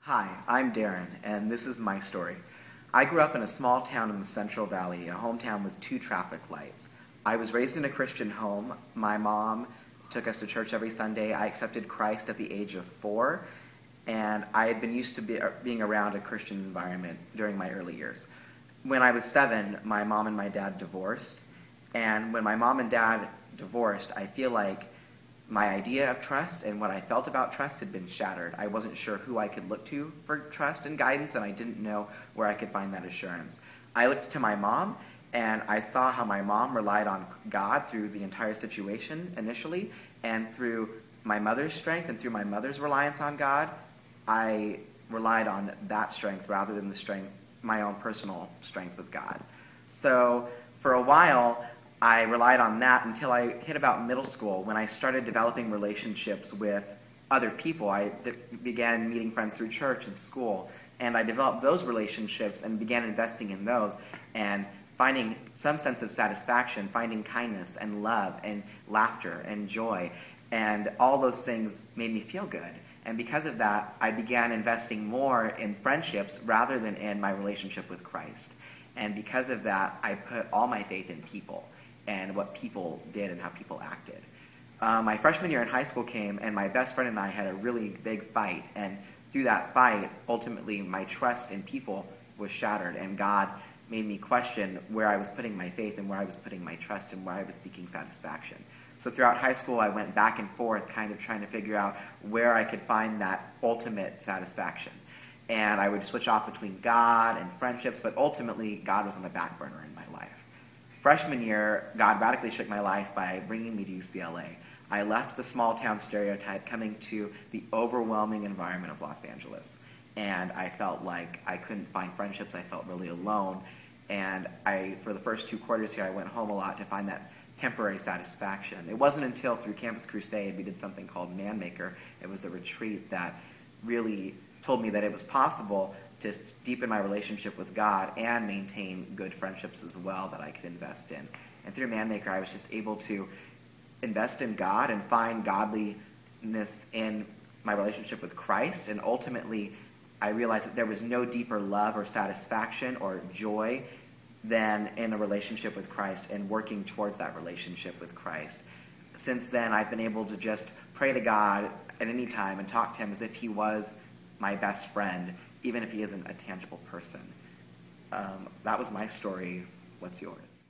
Hi, I'm Darren, and this is my story. I grew up in a small town in the Central Valley, a hometown with 2 traffic lights. I was raised in a Christian home. My mom took us to church every Sunday. I accepted Christ at the age of 4, and I had been used to being around a Christian environment during my early years. When I was 7, my mom and my dad divorced, and when my mom and dad divorced, I feel like my idea of trust and what I felt about trust had been shattered. I wasn't sure who I could look to for trust and guidance, and I didn't know where I could find that assurance. I looked to my mom, and I saw how my mom relied on God through the entire situation initially, and through my mother's strength and through my mother's reliance on God, I relied on that strength rather than the strength, my own personal strength with God. So for a while, I relied on that until I hit about middle school when I started developing relationships with other people. I began meeting friends through church and school, and I developed those relationships and began investing in those and finding some sense of satisfaction, finding kindness and love and laughter and joy, and all those things made me feel good. And because of that, I began investing more in friendships rather than in my relationship with Christ. And because of that, I put all my faith in people and what people did and how people acted. My freshman year in high school came, and my best friend and I had a really big fight. And through that fight, ultimately, my trust in people was shattered, and God made me question where I was putting my faith and where I was putting my trust and where I was seeking satisfaction. So throughout high school, I went back and forth, kind of trying to figure out where I could find that ultimate satisfaction. And I would switch off between God and friendships, but ultimately, God was on the back burner in my life. Freshman year, God radically shook my life by bringing me to UCLA. I left the small town stereotype, coming to the overwhelming environment of Los Angeles. And I felt like I couldn't find friendships. I felt really alone. And for the first 2 quarters here, I went home a lot to find that temporary satisfaction. It wasn't until through Campus Crusade we did something called Man Maker. It was a retreat that really told me that it was possible to deepen my relationship with God and maintain good friendships as well that I could invest in. And through Man Maker, I was just able to invest in God and find godliness in my relationship with Christ. And ultimately, I realized that there was no deeper love or satisfaction or joy than in a relationship with Christ and working towards that relationship with Christ. Since then, I've been able to just pray to God at any time and talk to him as if he was my best friend, even if he isn't a tangible person. That was my story. What's yours?